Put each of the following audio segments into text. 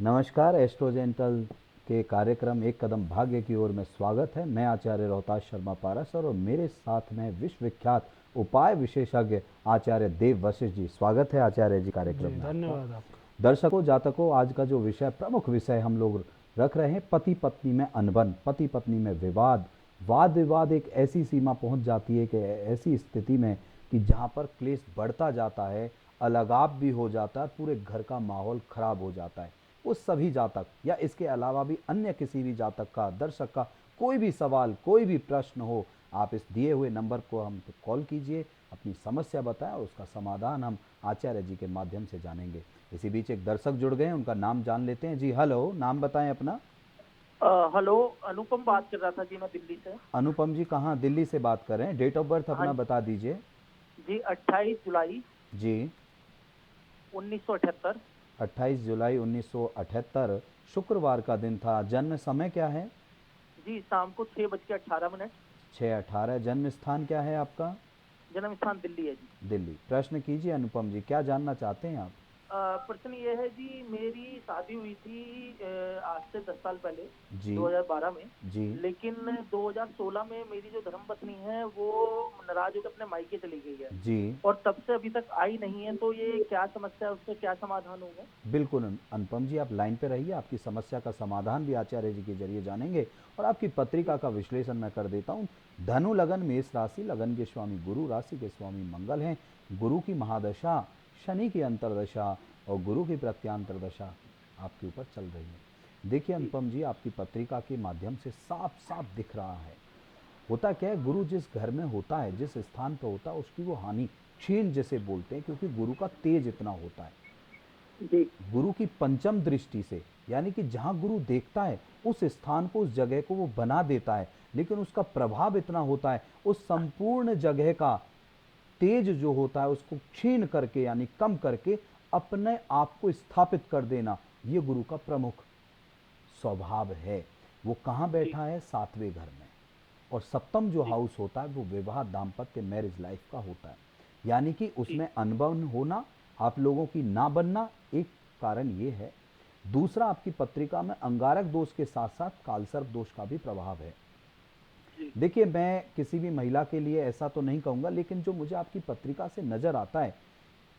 नमस्कार। एस्ट्रोजेंटल के कार्यक्रम एक कदम भाग्य की ओर में स्वागत है। मैं आचार्य रोहताश शर्मा पारस और मेरे साथ में विश्वविख्यात उपाय विशेषज्ञ आचार्य देव वशिष्ठ जी। स्वागत है आचार्य जी कार्यक्रम जी, में आपका। धन्यवाद आपका। दर्शकों जातकों, आज का जो विषय, प्रमुख विषय हम लोग रख रहे हैं, पति पत्नी में अनबन, पति पत्नी में विवाद। वाद विवाद एक ऐसी सीमा पहुंच जाती है कि ऐसी स्थिति में कि जहां पर क्लेश बढ़ता जाता है, अलगाव भी हो जाता है, पूरे घर का माहौल खराब हो जाता है। वो सभी जातक या इसके अलावा भी अन्य किसी भी जातक का, दर्शक का कोई भी सवाल, कोई भी प्रश्न हो, आप इस दिए हुए नंबर को हम कॉल कीजिए, अपनी समस्या बताएं और उसका समाधान हम आचार्य जी के माध्यम से जानेंगे। इसी बीच एक दर्शक जुड़ गए हैं, उनका नाम जान लेते हैं। जी हेलो, नाम बताएं अपना। हेलो, अनुपम बात कर रहा था जी, मैं दिल्ली से। अनुपम जी कहाँ, दिल्ली से बात कर रहे हैं? डेट ऑफ बर्थ हाँ अपना बता दीजिए। जी, 28 जुलाई जी 1978। 28 जुलाई 1978 शुक्रवार का दिन था। जन्म समय क्या है? जी, शाम को 6:18। 6:18। जन्म स्थान क्या है आपका? जन्म स्थान दिल्ली है जी। दिल्ली। प्रश्न कीजिए अनुपम जी, क्या जानना चाहते हैं आप? प्रश्न ये है जी, मेरी शादी हुई थी आज से 10 साल पहले, जी 2012 में। जी लेकिन 2016 में मेरी जो धर्मपत्नी है वो नाराज होकर अपने मायके चली गई है जी और तब से अभी तक आई नहीं है। तो ये क्या समस्या है, उसका क्या समाधान होगा? बिल्कुल अनुपम जी, आप लाइन पे रहिए, आपकी समस्या का समाधान भी आचार्य जी के जरिए जानेंगे और आपकी जी पत्रिका का विश्लेषण मैं कर देता हूँ। धनु लगन मेष राशि, लगन के स्वामी गुरु, राशि के स्वामी मंगल हैं। गुरु की महादशा, शनि की अंतरदशा और गुरु की प्रत्यांतर दशा आपके ऊपर चल रही है। देखिए जी अनुपम जी, आपकी पत्रिका के माध्यम से साफ साफ दिख रहा है। होता क्या है, गुरु जिस घर में होता है, जिस स्थान पर होता है, उसकी वो हानि, क्षीण जिसे बोलते हैं, क्योंकि गुरु का तेज इतना होता है। जी गुरु की पंचम दृष्टि से, यानी कि जहां गुरु देखता है उस स्थान को, उस जगह को वो बना देता है, लेकिन उसका प्रभाव इतना होता है, उस संपूर्ण जगह का तेज जो होता है उसको क्षीण करके, यानी कम करके अपने आप को स्थापित कर देना, ये गुरु का प्रमुख स्वभाव है। वो कहाँ जी बैठा है? 7वें घर में। और सप्तम जो जी हाउस होता है वो विवाह, दाम्पत्य, मैरिज लाइफ का होता है, यानी कि जी उसमें अनबन होना, आप लोगों की ना बनना एक कारण ये है। दूसरा, आपकी पत्रिका में अंगारक दोष के साथ साथ कालसर्प दोष का भी प्रभाव है। जी देखिए, मैं किसी भी महिला के लिए ऐसा तो नहीं कहूँगा, लेकिन जो मुझे आपकी पत्रिका से नज़र आता है,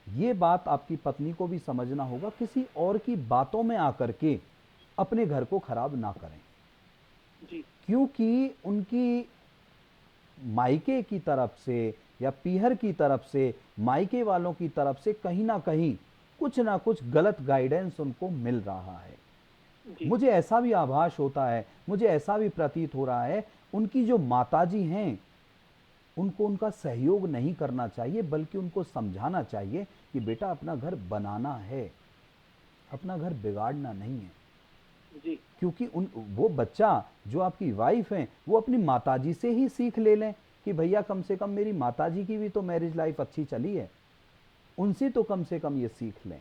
ये बात आपकी पत्नी को भी समझना होगा, किसी और की बातों में आकर के अपने घर को खराब ना करें, जी क्योंकि उनकी मायके की तरफ से या पीहर की तरफ से, मायके वालों की तरफ से कहीं ना कुछ गलत गाइडेंस उनको मिल रहा है। जी मुझे ऐसा भी आभास होता है, मुझे ऐसा भी प्रतीत हो रहा है, उनकी जो माताजी हैं उनको उनका सहयोग नहीं करना चाहिए, बल्कि उनको समझाना चाहिए कि बेटा अपना घर बनाना है, अपना घर बिगाड़ना नहीं है। जी क्योंकि उन वो बच्चा जो आपकी वाइफ है वो अपनी माताजी से ही सीख ले लें कि भैया कम से कम मेरी माताजी की भी तो मैरिज लाइफ अच्छी चली है, उनसे तो कम से कम ये सीख लें।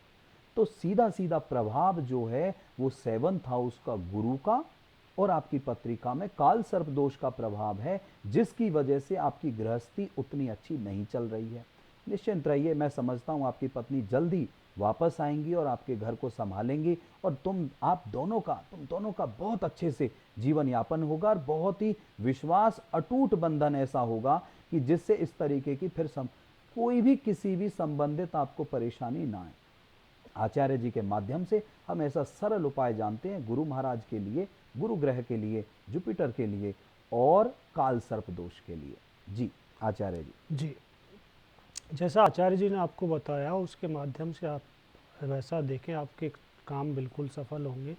तो सीधा सीधा प्रभाव जो है वो 7th हाउस का गुरु का और आपकी पत्रिका में काल सर्प दोष का प्रभाव है, जिसकी वजह से आपकी गृहस्थी उतनी अच्छी नहीं चल रही है। निश्चिंत रहिए, मैं समझता हूँ आपकी पत्नी जल्दी वापस आएंगी और आपके घर को संभालेंगी और तुम दोनों का बहुत अच्छे से जीवन यापन होगा और बहुत ही विश्वास अटूट बंधन ऐसा होगा कि जिससे इस तरीके की फिर कोई भी किसी भी संबंधित आपको परेशानी ना आए। आचार्य जी के माध्यम से हम ऐसा सरल उपाय जानते हैं गुरु महाराज के लिए, गुरु ग्रह के लिए, जुपिटर के लिए और काल सर्प दोष के लिए। जी आचार्य जी। जी, जैसा आचार्य जी ने आपको बताया उसके माध्यम से आप वैसा देखें, आपके काम बिल्कुल सफल होंगे।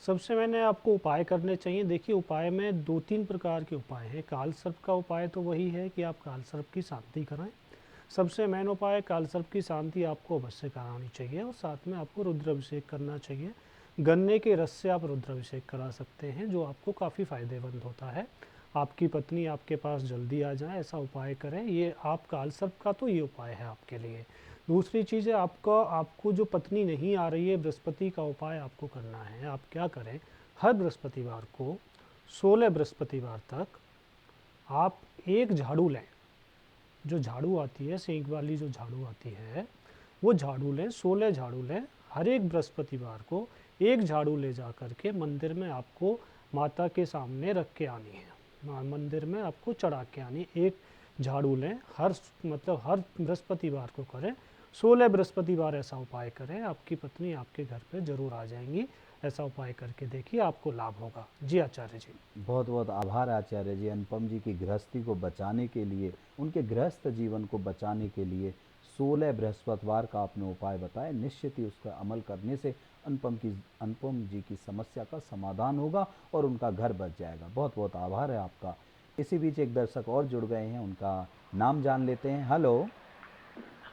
सबसे मैंने आपको उपाय करने चाहिए। देखिए, उपाय में 2-3 प्रकार के उपाय हैं। काल सर्प का उपाय तो वही है कि आप काल सर्प की शांति कराएं। सबसे मेन उपाय, काल सर्प की शांति आपको अवश्य करानी चाहिए और साथ में आपको रुद्राभिषेक करना चाहिए। गन्ने के रस से आप रुद्राभिषेक करा सकते हैं, जो आपको काफ़ी फ़ायदेमंद होता है। आपकी पत्नी आपके पास जल्दी आ जाए, ऐसा उपाय करें। ये आप काल सर्प का तो ये उपाय है आपके लिए। दूसरी चीज़ है, आपको जो पत्नी नहीं आ रही है, बृहस्पति का उपाय आपको करना है। आप क्या करें, हर बृहस्पतिवार को 16 बृहस्पतिवार तक आप एक झाड़ू लें। जो झाड़ू आती है, सींग वाली जो झाड़ू आती है, वो झाड़ू लें, 16 झाड़ू लें। हर एक बृहस्पतिवार को एक झाड़ू ले जा करके मंदिर में आपको माता के सामने रख के आनी है, मंदिर में आपको चढ़ा के आनी। एक झाड़ू लें, मतलब हर बृहस्पतिवार को करें, 16 बृहस्पतिवार ऐसा उपाय करें, आपकी पत्नी आपके घर पे जरूर आ जाएंगी। ऐसा उपाय करके देखिए, आपको लाभ होगा। जी आचार्य जी। बहुत बहुत आभार आचार्य जी। अनुपम जी की गृहस्थी को बचाने के लिए, उनके गृहस्थ जीवन को बचाने के लिए 16 बृहस्पतिवार का आपने उपाय बताया। निश्चित ही उसका अमल करने से अनुपम जी की समस्या का समाधान होगा और उनका घर बच जाएगा। बहुत बहुत आभार है आपका। इसी बीच एक दर्शक और जुड़ गए हैं, उनका नाम जान लेते हैं। हेलो।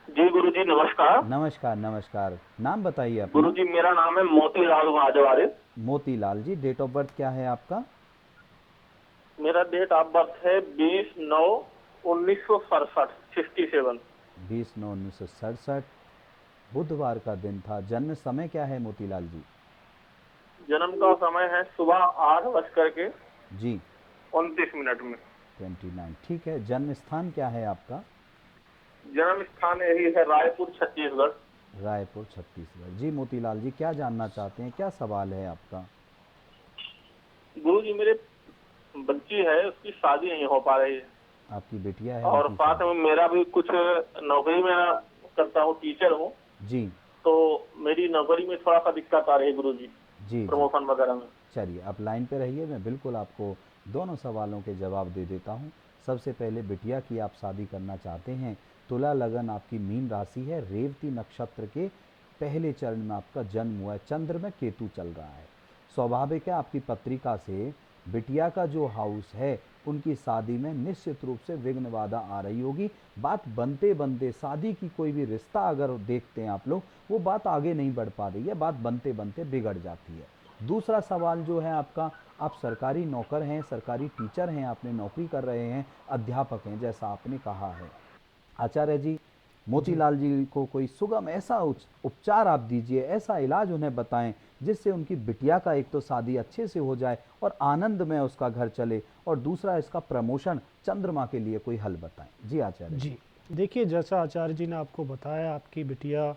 जी गुरु जी नमस्कार। नमस्कार नमस्कार। नाम बताइए अपना। गुरु जी मेरा नाम है मोतीलाल वाजवाड़े। मोतीलाल जी, डेट ऑफ बर्थ क्या है आपका? मेरा डेट ऑफ बर्थ है 20/9/1967 67। 20/9/1967 बुधवार का दिन था। जन्म समय क्या है मोतीलाल जी? जन्म का समय है सुबह 8:29 जी। में। 29, ठीक है। जन्म स्थान क्या है आपका? जन्म स्थान यही है रायपुर छत्तीसगढ़। रायपुर छत्तीसगढ़। जी मोतीलाल जी, क्या जानना चाहते हैं, क्या सवाल है आपका? गुरु जी मेरे बच्ची है, उसकी शादी नहीं हो पा रही है आपकी बिटिया है, और उनकी साथ शादी? में मेरा भी कुछ नौकरी में करता हूँ, टीचर हूँ, जी तो मेरी नौकरी में थोड़ा सा दिक्कत आ रही है गुरु जी, जी। जी प्रमोशन वगैरह में। चलिए, आप लाइन पे रहिए, मैं बिल्कुल आपको दोनों सवालों के जवाब दे देता हूँ। सबसे पहले, बिटिया की आप शादी करना चाहते हैं, तुला लगन आपकी मीन राशि है, रेवती नक्षत्र के पहले चरण में आपका जन्म हुआ है, चंद्र में केतु चल रहा है। स्वाभाविक है, आपकी पत्रिका से बिटिया का जो हाउस है उनकी शादी में निश्चित रूप से विघ्न बाधा आ रही होगी। बात बनते बनते, शादी की कोई भी रिश्ता अगर देखते हैं आप लोग, वो बात आगे नहीं बढ़ पा रही है, बात बनते बनते बिगड़ जाती है। दूसरा सवाल जो है आपका, आप सरकारी नौकर हैं, सरकारी टीचर हैं, आपने नौकरी कर रहे हैं, अध्यापक हैं जैसा आपने कहा है। आचार्य जी, जी मोतीलाल जी को कोई सुगम ऐसा उपचार आप दीजिए, ऐसा इलाज उन्हें बताएं जिससे उनकी बिटिया का एक तो शादी अच्छे से हो जाए और आनंद में उसका घर चले, और दूसरा इसका प्रमोशन चंद्रमा के लिए कोई हल बताएं। जी आचार्य जी। जी। देखिए, जैसा आचार्य जी ने आपको बताया, आपकी बिटिया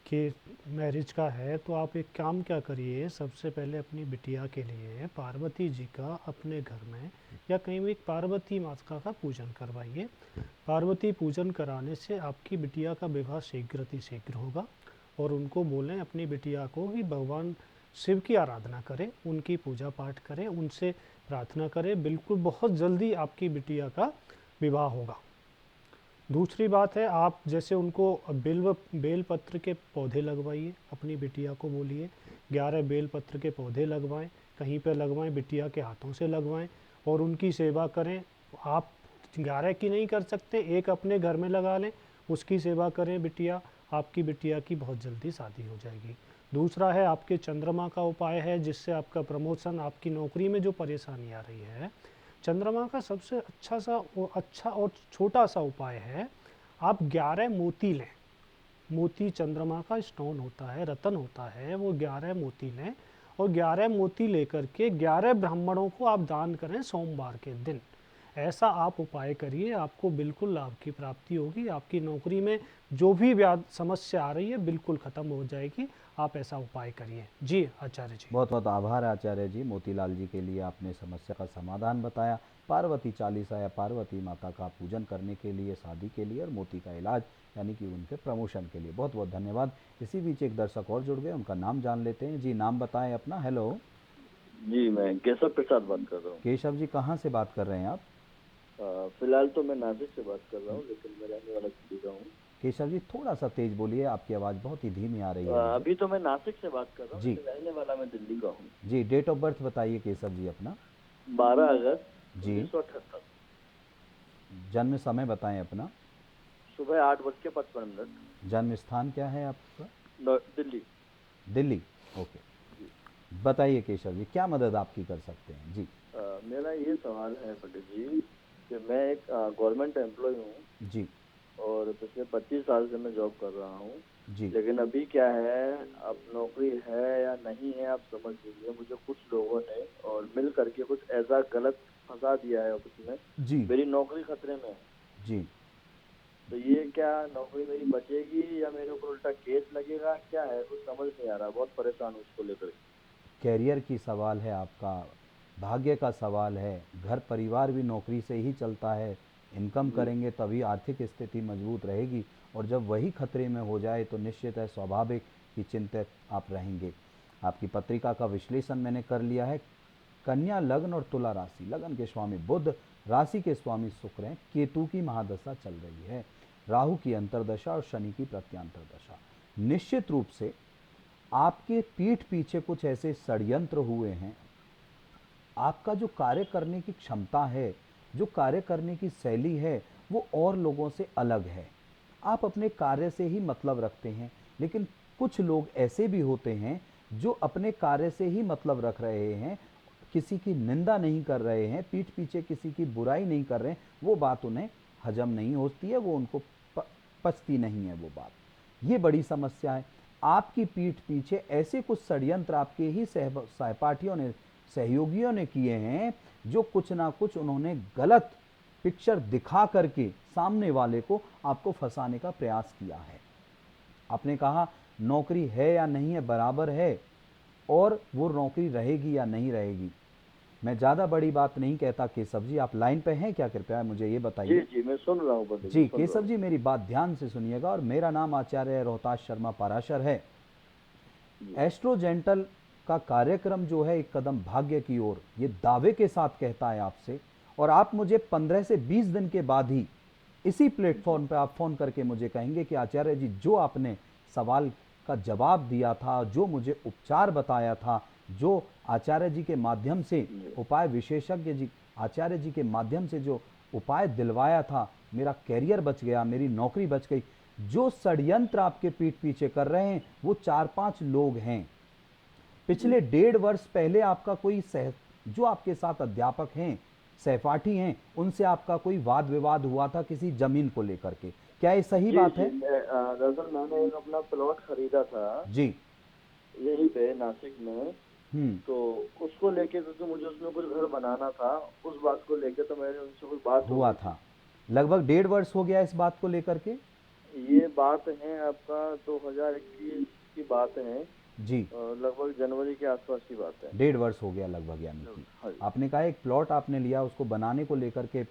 के मैरिज का है, तो आप एक काम क्या करिए, सबसे पहले अपनी बिटिया के लिए पार्वती जी का अपने घर में या कहीं भी पार्वती माता का पूजन करवाइए। पार्वती पूजन कराने से आपकी बिटिया का विवाह शीघ्र होगा। और उनको बोलें, अपनी बिटिया को, कि भगवान शिव की आराधना करें, उनकी पूजा पाठ करें, उनसे प्रार्थना करें, बिल्कुल बहुत जल्दी आपकी बिटिया का विवाह होगा। दूसरी बात है, आप जैसे उनको बेल पत्र के पौधे लगवाइए, अपनी बिटिया को बोलिए 11 बेल पत्र के पौधे लगवाएं, कहीं पे लगवाएं, बिटिया के हाथों से लगवाएं और उनकी सेवा करें। आप 11 की नहीं कर सकते, एक अपने घर में लगा लें, उसकी सेवा करें बिटिया, आपकी बिटिया की बहुत जल्दी शादी हो जाएगी। दूसरा है, आपके चंद्रमा का उपाय है, जिससे आपका प्रमोशन, आपकी नौकरी में जो परेशानी आ रही है, चंद्रमा का सबसे अच्छा और छोटा सा उपाय है, आप 11 मोती लें। मोती चंद्रमा का स्टोन होता है, रतन होता है, वो 11 मोती लें और 11 मोती लेकर के 11 ब्राह्मणों को आप दान करें सोमवार के दिन। ऐसा आप उपाय करिए, आपको बिल्कुल लाभ की प्राप्ति होगी। आपकी नौकरी में जो भी समस्या आ रही है बिल्कुल ख़त्म हो जाएगी। आप ऐसा उपाय करिए। जी आचार्य जी। बहुत बहुत आभार आचार्य जी। मोतीलाल जी के लिए आपने समस्या का समाधान बताया। पार्वती चालीसा या पार्वती माता का पूजन करने के लिए, शादी के लिए, और मोती का इलाज यानी कि उनके प्रमोशन के लिए बहुत बहुत धन्यवाद। इसी बीच एक दर्शक और जुड़ गए, उनका नाम जान लेते हैं। जी, नाम बताएं अपना। हेलो। जी, मैं केशव प्रसाद बात कर रहा हूँ। केशव जी, कहाँ से बात कर रहे हैं आप? फिलहाल तो मैं नासिक से बात कर रहा हूँ, लेकिन मैं रहने वाला दिल्ली का हूँ। केशव जी, थोड़ा सा तेज बोलिए, आपकी आवाज़ बहुत ही धीमी आ रही है मुझे। अभी तो मैं नासिक से बात कर रहा हूँ, जी लेकिन रहने वाला मैं दिल्ली का हूँ। जी, डेट ऑफ बर्थ बताइए केशव जी अपना। 12 अगस्त जी। 1978, जन्म समय बताएं अपना। सुबह 8:55। जन्म स्थान क्या है आपका? दिल्ली। दिल्ली। ओके, जी। बताइए केशव जी, क्या मदद आपकी कर सकते हैं? जी मेरा ये सवाल है पंडित जी कि मैं एक गवर्नमेंट एम्प्लॉय हूँ जी और पिछले 25 साल से मैं जॉब कर रहा हूँ। जी। लेकिन अभी क्या है, अब नौकरी है या नहीं है आप समझ लीजिए, मुझे कुछ लोगों ने और मिल करके कुछ ऐसा गलत फंसा दिया है ऑफिस में, जी मेरी नौकरी खतरे में है। जी तो ये क्या नौकरी मेरी बचेगी या मेरे ऊपर उल्टा केस लगेगा, क्या है कुछ समझ नहीं आ रहा, बहुत परेशान हूँ इसको लेकर। कैरियर की सवाल है आपका, भाग्य का सवाल है, घर परिवार भी नौकरी से ही चलता है, इनकम करेंगे तभी आर्थिक स्थिति मजबूत रहेगी, और जब वही खतरे में हो जाए तो निश्चित है स्वाभाविक कि चिंतित आप रहेंगे। आपकी पत्रिका का विश्लेषण मैंने कर लिया है। कन्या लग्न और तुला राशि, लग्न के स्वामी बुध, राशि के स्वामी शुक्र हैं, केतु की महादशा चल रही है, राहु की अंतर्दशा और शनि की प्रत्यांतर दशा। निश्चित रूप से आपके पीठ पीछे कुछ ऐसे षड्यंत्र हुए हैं। आपका जो कार्य करने की क्षमता है, जो कार्य करने की शैली है, वो और लोगों से अलग है। आप अपने कार्य से ही मतलब रखते हैं, लेकिन कुछ लोग ऐसे भी होते हैं जो अपने कार्य से ही मतलब रख रहे हैं, किसी की निंदा नहीं कर रहे हैं, पीठ पीछे किसी की बुराई नहीं कर रहे हैं, वो बात उन्हें हजम नहीं होती है, वो उनको पचती नहीं है वो बात। ये बड़ी समस्या है। आपकी पीठ पीछे ऐसे कुछ षड्यंत्र आपके ही सहपाठियों ने, सहयोगियों ने किए हैं, जो कुछ ना कुछ उन्होंने गलत पिक्चर दिखा करके सामने वाले को आपको फंसाने का प्रयास किया है। आपने कहा नौकरी है या नहीं है बराबर है, और वो नौकरी रहेगी या नहीं रहेगी। मैं ज़्यादा बड़ी बात नहीं कहता। केशव जी आप लाइन पे हैं क्या? कृपया मुझे ये जी बताइए। जी मैं सुन रहा हूँ पंडित जी सुन रहा केशव हूँ। जी मेरी बात ध्यान से सुनिएगा, और मेरा नाम आचार्य रोहताश शर्मा पाराशर है। एस्ट्रोजेंटल का कार्यक्रम जो है एक कदम भाग्य की ओर, ये दावे के साथ कहता है आपसे, और आप मुझे 15 से 20 दिन के बाद ही इसी प्लेटफॉर्म पे आप फोन करके मुझे कहेंगे कि आचार्य जी जो आपने सवाल का जवाब दिया था, जो मुझे उपचार बताया था, जो आचार्य जी के माध्यम से उपाय विशेषज्ञ जी आचार्य जी के माध्यम से जो उपाय दिलवाया था, मेरा कैरियर बच गया, मेरी नौकरी बच गई। जो षड्यंत्र आपके पीठ पीछे कर रहे हैं वो 4-5 लोग हैं। पिछले 1.5 वर्ष पहले आपका कोई जो आपके साथ अध्यापक हैं, सहपाठी हैं, उनसे आपका कोई वाद विवाद हुआ था किसी जमीन को लेकर के, क्या ये सही जी बात जी है? दरअसल मैंने एक अपना प्लॉट खरीदा था जी। यहीं पे नासिक में, हम्म। तो उसको लेके क्योंकि मुझे उसमें कुछ घर बनाना था, उस बात को लेके तो मैंने उनसे कुछ बात हो हुआ गई था। लगभग 1.5 वर्ष हो गया इस बात को लेकर के। थी। ये बात है आपका 2021 की बात है, जी। लगभग जनवरी के आसपास की बात है। 1.5 वर्ष हो गया लगभग, यानी कि हाँ जी। आपने कहा एक प्लॉट आपने लिया, उसको बनाने को लेकर के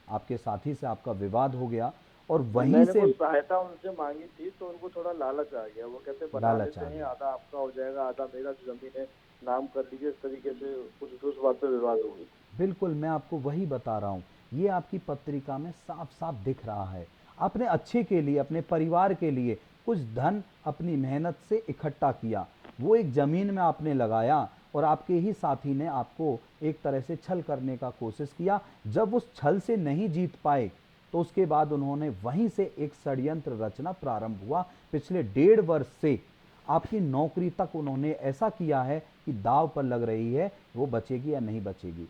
आपके साथी से आपका विवाद हो गया, और वहीं मैंने से कुछ सहायता उनसे मांगी थी, तो उनको थोड़ा लालच आ गया। वो कहते बना लालच लेते आ हैं, गया। आधा आपका हो जाएगा, आधा मेरा जो जमीन है नाम कर लीजिए, इस तरीके से कुछ उस बात पे विवाद हो गई। बिल्कुल, मैं आपको वही बता रहा हूँ। ये आपकी पत्रिका में साफ साफ दिख रहा है। आपने अच्छे के लिए, अपने परिवार के लिए कुछ धन अपनी मेहनत से इकट्ठा किया, वो एक ज़मीन में आपने लगाया, और आपके ही साथी ने आपको एक तरह से छल करने का कोशिश किया। जब उस छल से नहीं जीत पाए तो उसके बाद उन्होंने वहीं से एक षड्यंत्र रचना प्रारंभ हुआ। पिछले 1.5 वर्ष से आपकी नौकरी तक उन्होंने ऐसा किया है कि दाव पर लग रही है वो बचेगी या नहीं बचेगी।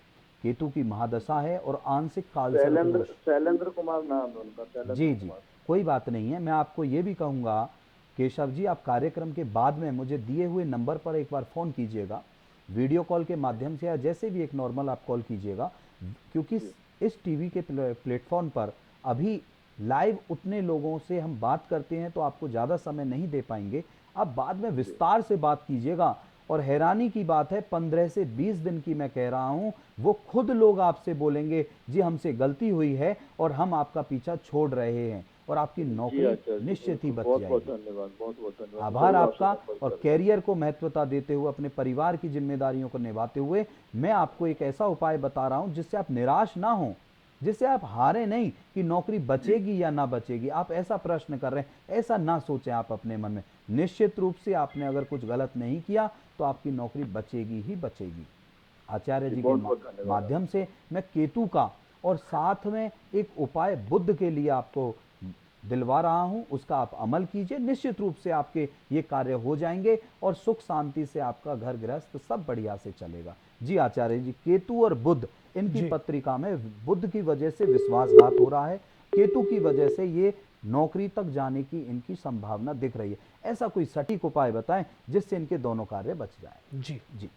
केतु की महादशा है और आंशिक कालसर्प दोष। शैलेंद्र कुमार नाम है उनका, शैलेंद्र जी जी, कुमार। कोई बात नहीं है। मैं आपको ये भी कहूँगा केशव जी, आप कार्यक्रम के बाद में मुझे दिए हुए नंबर पर एक बार फ़ोन कीजिएगा, वीडियो कॉल के माध्यम से या जैसे भी एक नॉर्मल आप कॉल कीजिएगा, क्योंकि इस टीवी के प्लेटफॉर्म पर अभी लाइव उतने लोगों से हम बात करते हैं तो आपको ज़्यादा समय नहीं दे पाएंगे। आप बाद में विस्तार से बात कीजिएगा। और हैरानी की बात है, 15 से 20 दिन की मैं कह रहा हूं, वो खुद लोग आपसे बोलेंगे जी हमसे गलती हुई है और हम आपका पीछा छोड़ रहे हैं, और आपकी जी नौकरी अच्छा जी, निश्चित ही बच बहुत बहुत जाएगी। धन्यवाद, बहुत बहुत धन्यवाद। आभार जरूर आपसे आपका। संपर्क और करेंगे। कैरियर को महत्वता देते हुए, अपने परिवार की जिम्मेदारियों को निभाते हुए, मैं आपको एक ऐसा उपाय बता रहा हूं जिससे आप निराश ना हो, जिससे आप हारे नहीं कि नौकरी बचेगी या ना बचेगी। आप ऐसा प्रश्न कर रहे हैं, ऐसा ना सोचें आप अपने मन में। निश्चित रूप से आपने अगर कुछ गलत नहीं किया तो आपकी नौकरी बचेगी ही बचेगी। आचार्य जी के बहुत बहुत धन्यवाद। माध्यम से मैं केतु का और साथ में एक उपाय बुद्ध के लिए आपको दिलवा रहा हूं, उसका आप अमल कीजिए। निश्चित रूप से आपके ये कार्य हो जाएंगे और सुख शांति से आपका घर गृहस्थ सब बढ़िया से चलेगा। जी आचार्य जी, केतु और बुद्ध, इनकी जी। पत्रिका में बुद्ध की वजह से विश्वासघात हो रहा है, केतु की वजह से ये नौकरी तक जाने की इनकी संभावना दिख रही है। ऐसा कोई सटीक उपाय बताएं जिससे इनके दोनों कार्य बच जाएं। जी जी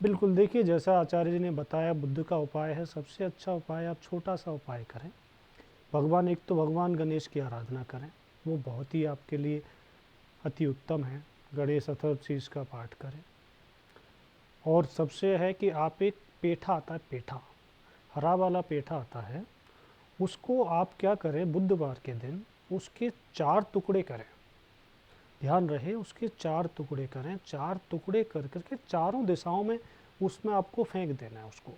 बिल्कुल, देखिए जैसा आचार्य जी ने बताया, बुद्ध का उपाय है, सबसे अच्छा उपाय आप छोटा सा उपाय करें। भगवान, एक तो भगवान गणेश की आराधना करें, वो बहुत ही आपके लिए अति उत्तम है। गणेश चतुर्थी का पाठ करें। और सबसे है कि आप एक पेठा आता है, पेठा हरा वाला पेठा आता है, उसको आप क्या करें, बुधवार के दिन उसके 4 टुकड़े करें। ध्यान रहे उसके 4 टुकड़े करें, 4 टुकड़े कर करके चारों दिशाओं में उसमें आपको फेंक देना है। उसको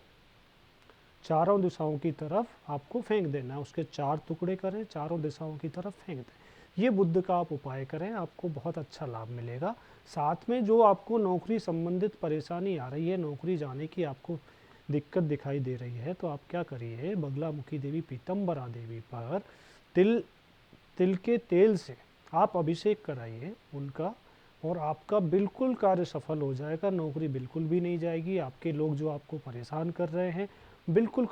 चारों दिशाओं की तरफ आपको फेंक देना है। उसके 4 टुकड़े करें, चारों दिशाओं की तरफ फेंक दें। ये बुध का आप उपाय करें, आपको बहुत अच्छा लाभ मिलेगा। साथ में जो आपको नौकरी संबंधित परेशानी आ रही है, नौकरी जाने की आपको दिक्कत दिखाई दे रही है, तो आप क्या करिए, बगलामुखी देवी, पीतम्बरा देवी पर तिल के तेल से आप अभिषेक कराइए उनका, और आपका बिल्कुल कार्य सफल हो जाएगा। नौकरी बिल्कुल भी नहीं जाएगी। आपके लोग जो आपको परेशान कर रहे हैं बिल्कुल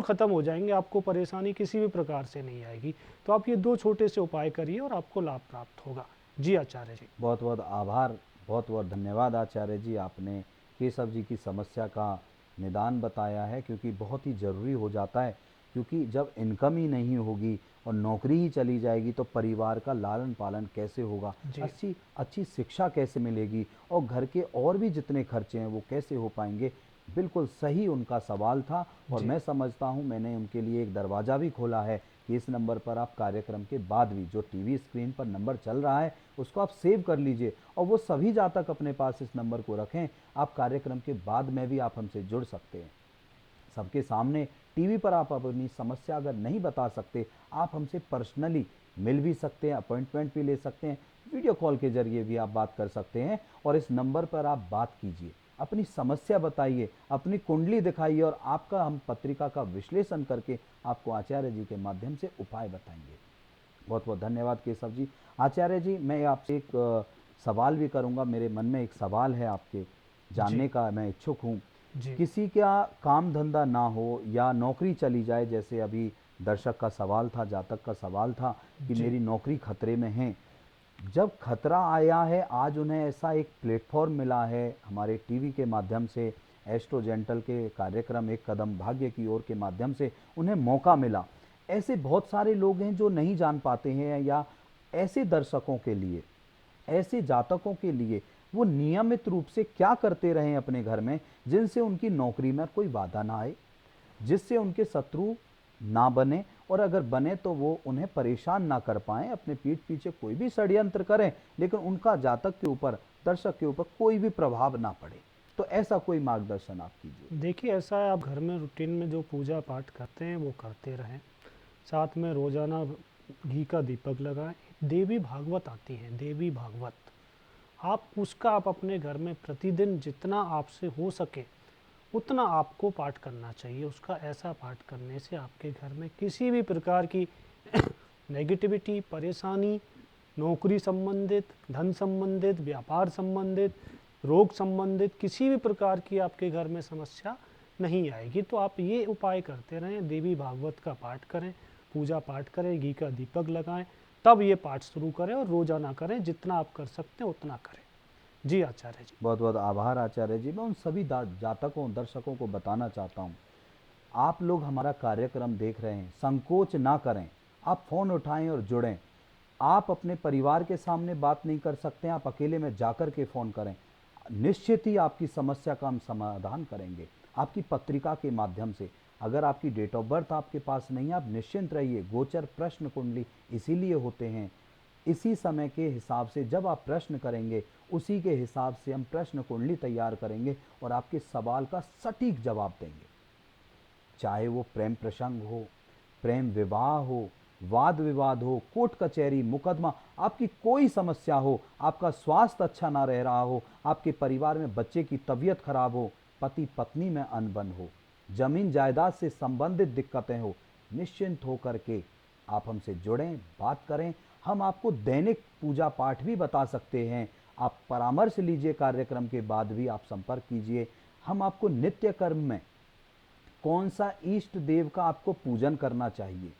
ख़त्म हो जाएंगे। आपको परेशानी किसी भी प्रकार से नहीं आएगी। तो आप ये 2 छोटे से उपाय करिए और आपको लाभ प्राप्त होगा। जी आचार्य जी। बहुत बहुत आभार, बहुत बहुत धन्यवाद आचार्य जी, आपने केशव जी की समस्या का निदान बताया है, क्योंकि बहुत ही ज़रूरी हो जाता है। क्योंकि जब इनकम ही नहीं होगी और नौकरी ही चली जाएगी तो परिवार का लालन पालन कैसे होगा, जी। अच्छी अच्छी शिक्षा कैसे मिलेगी, और घर के और भी जितने खर्चे हैं वो कैसे हो पाएंगे। बिल्कुल सही उनका सवाल था, और जी। मैं समझता हूँ मैंने उनके लिए एक दरवाज़ा भी खोला है कि इस नंबर पर आप कार्यक्रम के बाद भी, जो टीवी स्क्रीन पर नंबर चल रहा है उसको आप सेव कर लीजिए, और वो सभी जातक अपने पास इस नंबर को रखें। आप कार्यक्रम के बाद में भी आप हमसे जुड़ सकते हैं। सबके सामने टीवी पर आप अपनी समस्या अगर नहीं बता सकते, आप हमसे पर्सनली मिल भी सकते हैं, अपॉइंटमेंट भी ले सकते हैं, वीडियो कॉल के जरिए भी आप बात कर सकते हैं। और इस नंबर पर आप बात कीजिए, अपनी समस्या बताइए, अपनी कुंडली दिखाइए, और आपका हम पत्रिका का विश्लेषण करके आपको आचार्य जी के माध्यम से उपाय बताएंगे। बहुत बहुत धन्यवाद केशव जी। आचार्य जी, मैं आपसे एक सवाल भी करूंगा। मेरे मन में एक सवाल है आपके जानने का, मैं इच्छुक हूँ। जी। किसी का काम धंधा ना हो या नौकरी चली जाए, जैसे अभी दर्शक का सवाल था, जातक का सवाल था कि जी। मेरी नौकरी खतरे में है। जब खतरा आया है, आज उन्हें ऐसा एक प्लेटफॉर्म मिला है हमारे टीवी के माध्यम से, एस्ट्रो जेंटल के कार्यक्रम एक कदम भाग्य की ओर के माध्यम से उन्हें मौका मिला। ऐसे बहुत सारे लोग हैं जो नहीं जान पाते हैं, या ऐसे दर्शकों के लिए, ऐसे जातकों के लिए वो नियमित रूप से क्या करते रहें अपने घर में, जिनसे उनकी नौकरी में कोई बाधा ना आए, जिससे उनके शत्रु ना बने, और अगर बने तो वो उन्हें परेशान ना कर पाएं, अपने पीठ पीछे कोई भी षड्यंत्र करें, लेकिन उनका जातक के ऊपर, दर्शक के ऊपर कोई भी प्रभाव ना पड़े। तो ऐसा कोई मार्गदर्शन आप कीजिए। देखिए, ऐसा है, आप घर में रूटीन में जो पूजा पाठ करते हैं वो करते रहें। साथ में रोजाना घी का दीपक लगाएं। देवी भागवत आती हैं, देवी भागवत, आप अपने घर में प्रतिदिन जितना आपसे हो सके उतना आपको पाठ करना चाहिए उसका। ऐसा पाठ करने से आपके घर में किसी भी प्रकार की नेगेटिविटी, परेशानी, नौकरी संबंधित, धन संबंधित, व्यापार संबंधित, रोग संबंधित किसी भी प्रकार की आपके घर में समस्या नहीं आएगी। तो आप ये उपाय करते रहें, देवी भागवत का पाठ करें, पूजा पाठ करें, घी का दीपक लगाएं, तब ये पाठ शुरू करें, और रोजाना करें, जितना आप कर सकते हैं उतना करें। जी आचार्य जी। बहुत बहुत आभार आचार्य जी। मैं उन सभी जातकों, दर्शकों को बताना चाहता हूँ, आप लोग हमारा कार्यक्रम देख रहे हैं, संकोच ना करें, आप फ़ोन उठाएं और जुड़ें। आप अपने परिवार के सामने बात नहीं कर सकते, आप अकेले में जाकर के फ़ोन करें, निश्चित ही आपकी समस्या का हम समाधान करेंगे आपकी पत्रिका के माध्यम से। अगर आपकी डेट ऑफ बर्थ आपके पास नहीं है, आप निश्चिंत रहिए। गोचर प्रश्न कुंडली इसीलिए होते हैं, इसी समय के हिसाब से जब आप प्रश्न करेंगे, उसी के हिसाब से हम प्रश्न कुंडली तैयार करेंगे और आपके सवाल का सटीक जवाब देंगे। चाहे वो प्रेम प्रसंग हो, प्रेम विवाह हो, वाद विवाद हो, कोर्ट कचहरी, मुकदमा, आपकी कोई समस्या हो, आपका स्वास्थ्य अच्छा ना रह रहा हो, आपके परिवार में बच्चे की तबीयत खराब हो, पति पत्नी में अनबन हो, जमीन जायदाद से संबंधित दिक्कतें हो, निश्चिंत होकर के आप हमसे जुड़ें, बात करें। हम आपको दैनिक पूजा पाठ भी बता सकते हैं। आप परामर्श लीजिए, कार्यक्रम के बाद भी आप संपर्क कीजिए। हम आपको नित्य कर्म में कौन सा इष्ट देव का आपको पूजन करना चाहिए,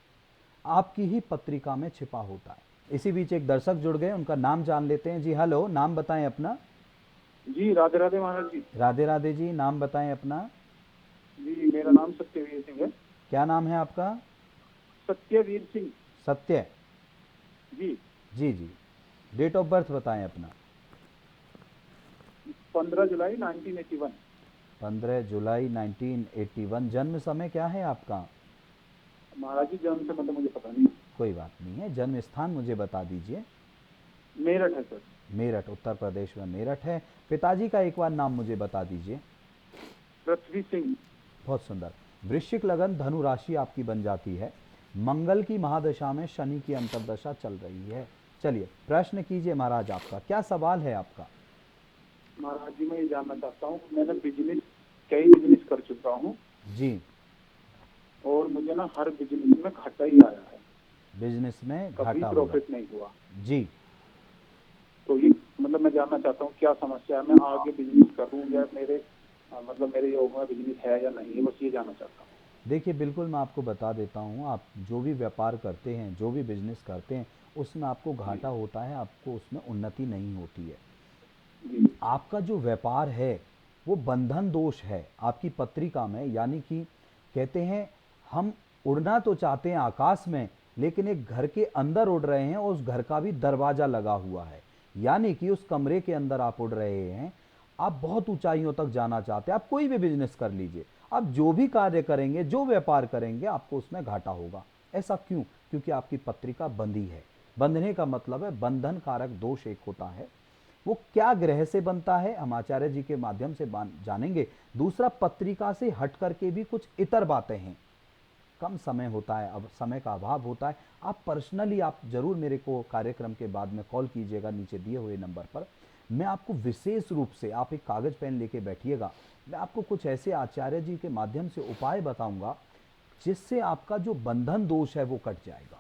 आपकी ही पत्रिका में छिपा होता है। इसी बीच एक दर्शक जुड़ गए, उनका नाम जान लेते हैं। जी हेलो, नाम बताएं अपना। जी राधे राधे महाराज जी। राधे राधे जी, नाम बताएं अपना। जी मेरा नाम सत्यवीर सिंह है। क्या नाम है आपका? सत्यवीर सिंह। सत्य। जी। जी जी। डेट ऑफ बर्थ बताएं अपना। 15 जुलाई 1981। 15 जुलाई 1981। जन्म समय क्या है आपका? महाराज जी जन्म से मतलब मुझे पता नहीं। कोई बात नहीं है, जन्म स्थान मुझे बता दीजिए। मेरठ है सर। मेरठ, उत्तर प्रदेश में मेरठ है। पिताजी का एक बार नाम मुझे बता दीजिए। पृथ्वी सिंह। बहुत सुंदर। वृश्चिक लगन धनु राशि आपकी बन जाती है। मंगल की महादशा में शनि की अंतर्दशा चल रही है। चलिए प्रश्न कीजिए महाराज, आपका क्या सवाल है आपका? महाराज जी मैं ये जानना चाहता हूँ, मैंने कई बिजनेस कर चुका हूँ जी। और मुझे ना हर बिजनेस में घाटा ही आया है, बिजनेस में कभी घाटा हो रहा प्रॉफिट नहीं हुआ। है। जी। तो ये मतलब मैं जानना चाहता हूँ क्या समस्या है, मैं आगे बिजनेस करूँ या मतलब मेरे योग में बिजनेस है या नहीं है, बस ये जानना चाहता हूँ। देखिए बिल्कुल मैं आपको बता देता हूँ, आप जो भी व्यापार करते हैं, जो भी बिजनेस करते हैं, उसमें आपको घाटा होता है, आपको उसमें उन्नति नहीं होती है। जी। आपका जो व्यापार है वो बंधन दोष है आपकी पत्रिका में, यानी कि कहते हैं हम उड़ना तो चाहते हैं आकाश में, लेकिन एक घर के अंदर उड़ रहे हैं और उस घर का भी दरवाजा लगा हुआ है, यानी कि उस कमरे के अंदर आप उड़ रहे हैं। आप बहुत ऊंचाइयों तक जाना चाहते हैं। आप कोई भी बिजनेस कर लीजिए, आप जो भी कार्य करेंगे, जो व्यापार करेंगे, आपको उसमें घाटा होगा। ऐसा क्यों? क्योंकि आपकी पत्रिका बंधी है। बंधने का मतलब है बंधन कारक दोष एक होता है। वो क्या ग्रह से बनता है हम आचार्य जी के माध्यम से जानेंगे। दूसरा, पत्रिका से हट करके भी कुछ इतर बातें हैं। कम समय होता है, अब समय का अभाव होता है। आप पर्सनली आप जरूर मेरे को कार्यक्रम के बाद में कॉल कीजिएगा नीचे दिए हुए नंबर पर। मैं आपको विशेष रूप से, आप एक कागज पेन लेके बैठिएगा, मैं आपको कुछ ऐसे आचार्य जी के माध्यम से उपाय बताऊंगा जिससे आपका जो बंधन दोष है वो कट जाएगा।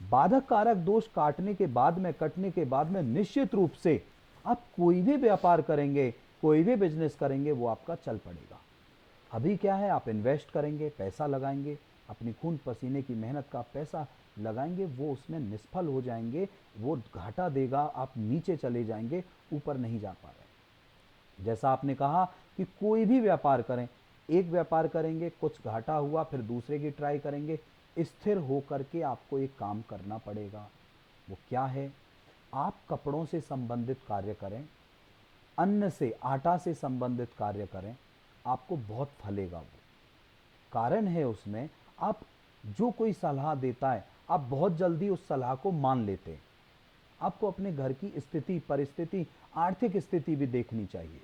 बाधक कारक दोष काटने के बाद में, कटने के बाद में निश्चित रूप से आप कोई भी व्यापार करेंगे, कोई भी बिजनेस करेंगे, वो आपका चल पड़ेगा। अभी क्या है, आप इन्वेस्ट करेंगे, पैसा लगाएंगे, अपनी खून पसीने की मेहनत का पैसा लगाएंगे, वो उसमें निष्फल हो जाएंगे, वो घाटा देगा, आप नीचे चले जाएंगे, ऊपर नहीं जा पा रहे। जैसा आपने कहा कि कोई भी व्यापार करें, एक व्यापार करेंगे, कुछ घाटा हुआ, फिर दूसरे की ट्राई करेंगे, स्थिर होकर के आपको एक काम करना पड़ेगा। वो क्या है? आप कपड़ों से संबंधित कार्य करें, अन्न से, आटा से संबंधित कार्य करें, आपको बहुत फलेगा वो। कारण है उसमें, आप जो कोई सलाह देता है, आप बहुत जल्दी उस सलाह को मान लेते हैं। आपको अपने घर की स्थिति, परिस्थिति, आर्थिक स्थिति भी देखनी चाहिए।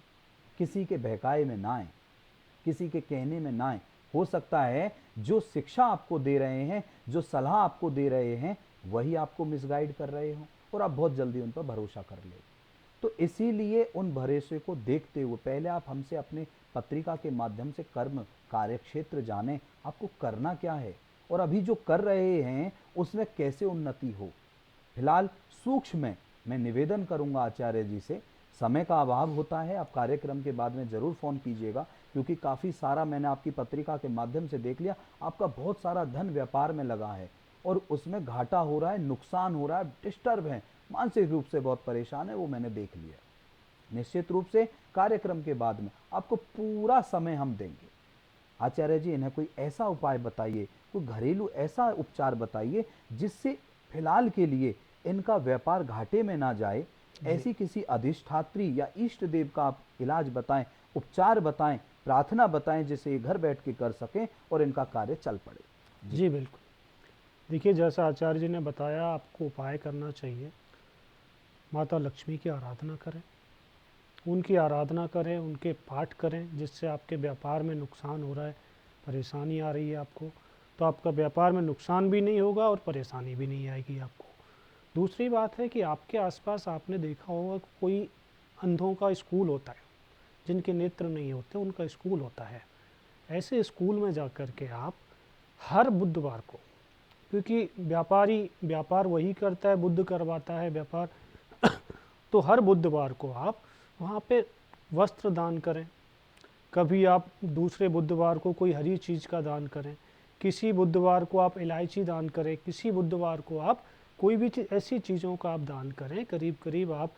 किसी के बहकाए में ना आए, किसी के कहने में ना आए। हो सकता है जो शिक्षा आपको दे रहे हैं, जो सलाह आपको दे रहे हैं, वही आपको मिसगाइड कर रहे हो और आप बहुत जल्दी उन पर भरोसा कर ले। तो इसीलिए उन भरोसे को देखते हुए पहले आप हमसे अपने पत्रिका के माध्यम से कर्म कार्य क्षेत्र जाने, आपको करना क्या है और अभी जो कर रहे हैं उसमें कैसे उन्नति हो। फिलहाल सूक्ष्म में मैं निवेदन करूंगा आचार्य जी से, समय का अभाव होता है, आप कार्यक्रम के बाद में जरूर फोन कीजिएगा, क्योंकि काफ़ी सारा मैंने आपकी पत्रिका के माध्यम से देख लिया, आपका बहुत सारा धन व्यापार में लगा है और उसमें घाटा हो रहा है, नुकसान हो रहा है, डिस्टर्ब है, मानसिक रूप से बहुत परेशान है, वो मैंने देख लिया। निश्चित रूप से कार्यक्रम के बाद में आपको पूरा समय हम देंगे। आचार्य जी इन्हें कोई ऐसा उपाय बताइए, कोई घरेलू ऐसा उपचार बताइए जिससे फिलहाल के लिए इनका व्यापार घाटे में ना जाए। ऐसी किसी अधिष्ठात्री या इष्ट देव का आप इलाज बताएं, उपचार बताएं, प्रार्थना बताएं, जिसे घर बैठ के कर सकें और इनका कार्य चल पड़े। जी बिल्कुल। देखिए जैसा आचार्य जी ने बताया, आपको उपाय करना चाहिए। माता लक्ष्मी की आराधना करें, उनकी आराधना करें, उनके पाठ करें, जिससे आपके व्यापार में नुकसान हो रहा है, परेशानी आ रही है आपको, तो आपका व्यापार में नुकसान भी नहीं होगा और परेशानी भी नहीं आएगी आपको। दूसरी बात है कि आपके आसपास आपने देखा होगा कोई अंधों का स्कूल होता है, जिनके नेत्र नहीं होते उनका स्कूल होता है। ऐसे स्कूल में जा कर के आप हर बुधवार को, क्योंकि व्यापार वही करता है, बुद्ध करवाता है व्यापार, तो हर बुधवार को आप वहाँ पे वस्त्र दान करें। कभी आप दूसरे बुधवार को कोई हरी चीज़ का दान करें, किसी बुधवार को आप इलायची दान करें, किसी बुधवार को आप कोई भी ऐसी चीज़ों का आप दान करें। करीब करीब आप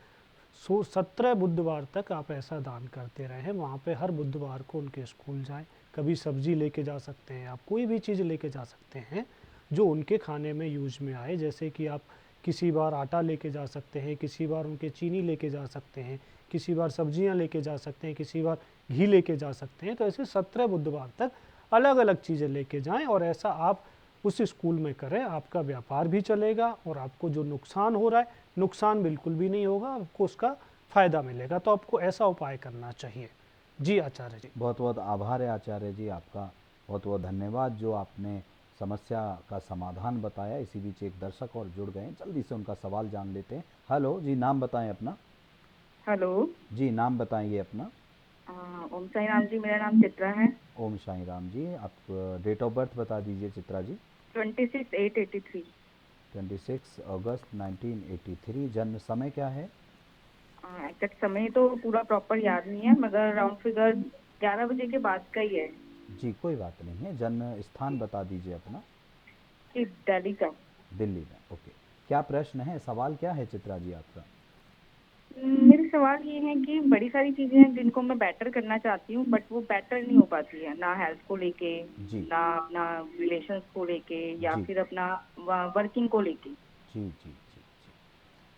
17 बुधवार तक आप ऐसा दान करते रहें। वहाँ पे हर बुधवार को उनके स्कूल जाएं। कभी सब्जी लेके जा सकते हैं, आप कोई भी चीज़ लेके जा सकते हैं जो उनके खाने में यूज में आए। जैसे कि आप किसी बार आटा लेके जा सकते हैं, किसी बार उनके चीनी लेके जा सकते हैं, किसी बार सब्जियां लेके जा सकते हैं, किसी बार घी लेके जा सकते हैं। तो ऐसे 17 बुधवार तक अलग अलग चीज़ें लेके जाएं और ऐसा आप उस स्कूल में करें। आपका व्यापार भी चलेगा और आपको जो नुकसान हो रहा है, नुकसान बिल्कुल भी नहीं होगा, आपको उसका फ़ायदा मिलेगा। तो आपको ऐसा उपाय करना चाहिए। जी आचार्य जी। बहुत बहुत आभार है आचार्य जी आपका, बहुत बहुत धन्यवाद जो आपने समस्या का समाधान बताया। इसी बीच एक दर्शक और जुड़ गए हैं, जल्दी से उनका सवाल जान लेते हैं। हेलो जी, नाम बताएं अपना। हेलो। जी, नाम बताएंगे अपना। ओम साई राम जी, मेरा नाम चित्रा है। ओम साई राम जी, आप डेट ऑफ बर्थ बता दीजिए चित्रा जी। 26/8/83। 26 अगस्त 1983। जन्म समय क्या है? एग्जैक्ट समय तो पूरा प्रॉपर याद नहीं है, मगर राउंड फिगर 11 बजे के बाद का ही है। जी कोई बात नहीं है। जन्म स्थान बता दीजिए अपना। कि दिल्ली का। दिल्ली में, ओके। क्या प्रश्न है, सवाल क्या है चित्रा जी आपका? मेरे सवाल ये है कि बड़ी सारी चीजें हैं जिनको मैं बेटर करना चाहती हूँ, बट वो बेटर नहीं हो पाती है, ना हेल्थ को लेके, जी ना अपना रिलेशंस को लेके, या जी फिर अपना वर्किंग को लेके। जी जी जी जी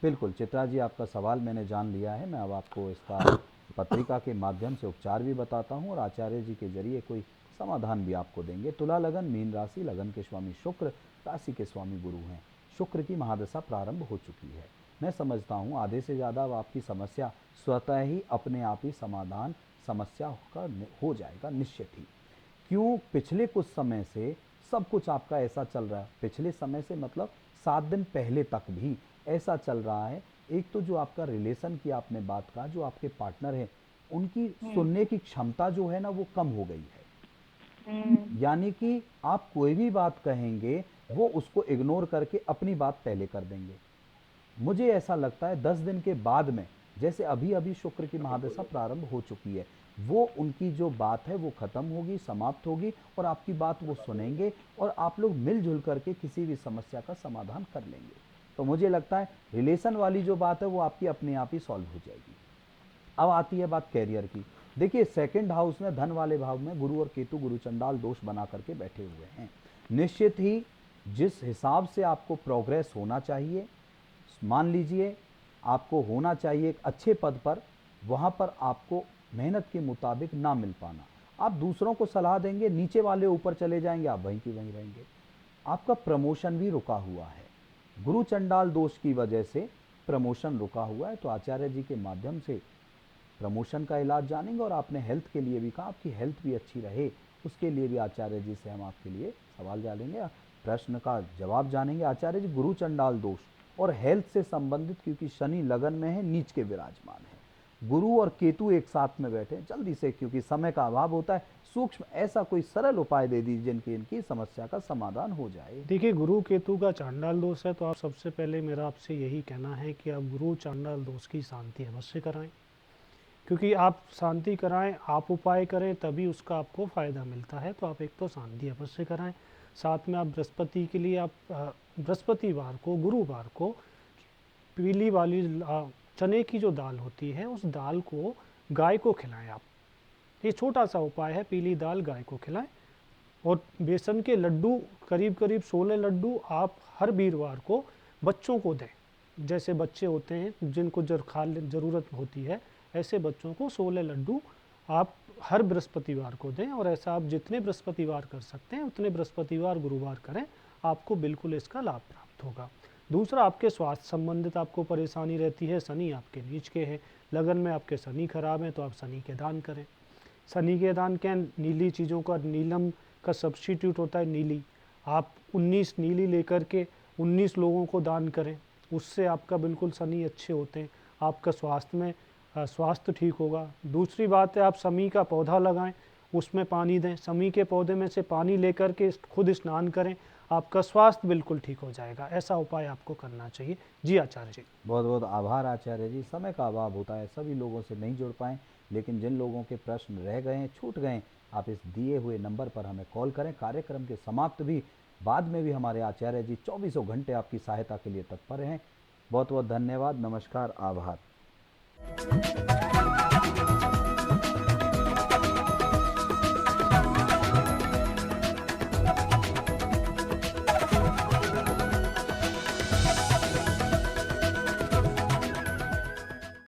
बिल्कुल चित्रा जी, आपका सवाल मैंने जान लिया है। मैं अब आपको इसका पत्रिका के माध्यम से उपचार भी बताता हूँ और आचार्य जी के जरिए कोई समाधान भी आपको देंगे। तुला लगन, मीन राशि, लगन के स्वामी शुक्र, राशि के स्वामी गुरु हैं। शुक्र की महादशा प्रारंभ हो चुकी है। मैं समझता हूँ आधे से ज़्यादा अब आपकी समस्या स्वतः ही अपने आप ही समाधान समस्या का हो जाएगा, निश्चित ही। क्यों? पिछले कुछ समय से सब कुछ आपका ऐसा चल रहा है। पिछले समय से मतलब 7 दिन पहले तक भी ऐसा चल रहा है। एक तो जो आपका रिलेशन की आपने बात कहा, जो आपके पार्टनर हैं उनकी सुनने की क्षमता जो है ना वो कम हो गई है। यानी कि आप कोई भी बात कहेंगे वो उसको इग्नोर करके अपनी बात पहले कर देंगे। मुझे ऐसा लगता है 10 दिन के बाद में, जैसे अभी अभी शुक्र की महादशा प्रारंभ हो चुकी है, वो उनकी जो बात है वो खत्म होगी, समाप्त होगी और आपकी बात वो सुनेंगे और आप लोग मिलजुल करके किसी भी समस्या का समाधान कर लेंगे। तो मुझे लगता है रिलेशन वाली जो बात है वो आपकी अपने आप ही सॉल्व हो जाएगी। अब आती है बात कैरियर की। देखिए, सेकंड हाउस में धन वाले भाव में गुरु और केतु गुरु चंडाल दोष बना करके बैठे हुए हैं। निश्चित ही जिस हिसाब से आपको प्रोग्रेस होना चाहिए, मान लीजिए आपको होना चाहिए एक अच्छे पद पर, वहाँ पर आपको मेहनत के मुताबिक ना मिल पाना। आप दूसरों को सलाह देंगे, नीचे वाले ऊपर चले जाएंगे, आप वहीं की वहीं रहेंगे। आपका प्रमोशन भी रुका हुआ है, गुरु चंडाल दोष की वजह से प्रमोशन रुका हुआ है। तो आचार्य जी के माध्यम से प्रमोशन का इलाज जानेंगे और आपने हेल्थ के लिए भी कहा, आपकी हेल्थ भी अच्छी रहे उसके लिए भी आचार्य जी से हम आपके लिए सवाल जानेंगे, प्रश्न का जवाब जानेंगे। आचार्य जी, गुरु चंडाल दोष और हेल्थ से संबंधित, क्योंकि शनि लगन में है, नीच के विराजमान है, गुरु और केतु एक साथ में बैठे, जल्दी से, क्योंकि समय का अभाव होता है, सूक्ष्म ऐसा कोई सरल उपाय दे दीजिए जिनकी इनकी समस्या का समाधान हो जाए। देखिए, गुरु केतु का चांडाल दोष है, तो आप सबसे पहले मेरा आपसे यही कहना है कि आप गुरु चांडाल दोष की शांति अवश्य कराएं, क्योंकि आप शांति कराएं, आप उपाय करें, तभी उसका आपको फ़ायदा मिलता है। तो आप एक तो शांति अवश्य कराएं, साथ में आप बृहस्पति के लिए आप बृहस्पतिवार को, गुरुवार को पीली वाली चने की जो दाल होती है उस दाल को गाय को खिलाएं। आप, ये छोटा सा उपाय है, पीली दाल गाय को खिलाएं। और बेसन के लड्डू, करीब करीब 16 लड्डू आप हर वीरवार को बच्चों को दें। जैसे बच्चे होते हैं जिनको ज़रूरत होती है, ऐसे बच्चों को 16 लड्डू आप हर बृहस्पतिवार को दें। और ऐसा आप जितने बृहस्पतिवार कर सकते हैं उतने बृहस्पतिवार गुरुवार करें, आपको बिल्कुल इसका लाभ प्राप्त होगा। दूसरा, आपके स्वास्थ्य संबंधित आपको परेशानी रहती है, शनि आपके नीच के हैं, लगन में आपके शनि खराब है, तो आप शनि के दान करें। शनि के दान क्या, नीली चीज़ों का, नीलम का सब्स्टिट्यूट होता है नीली, आप 19 नीली लेकर के 19 लोगों को दान करें, उससे आपका बिल्कुल शनि अच्छे होते हैं, आपका स्वास्थ्य ठीक होगा। दूसरी बात है, आप शमी का पौधा लगाएं, उसमें पानी दें, शमी के पौधे में से पानी लेकर के खुद स्नान करें, आपका स्वास्थ्य बिल्कुल ठीक हो जाएगा। ऐसा उपाय आपको करना चाहिए। जी आचार्य जी। बहुत बहुत आभार आचार्य जी। समय का अभाव होता है, सभी लोगों से नहीं जुड़ पाएँ, लेकिन जिन लोगों के प्रश्न रह गए हैं, छूट गए, आप इस दिए हुए नंबर पर हमें कॉल करें। कार्यक्रम के समाप्त भी बाद में भी हमारे आचार्य जी 24 घंटे आपकी सहायता के लिए तत्पर हैं। बहुत बहुत धन्यवाद, नमस्कार, आभार।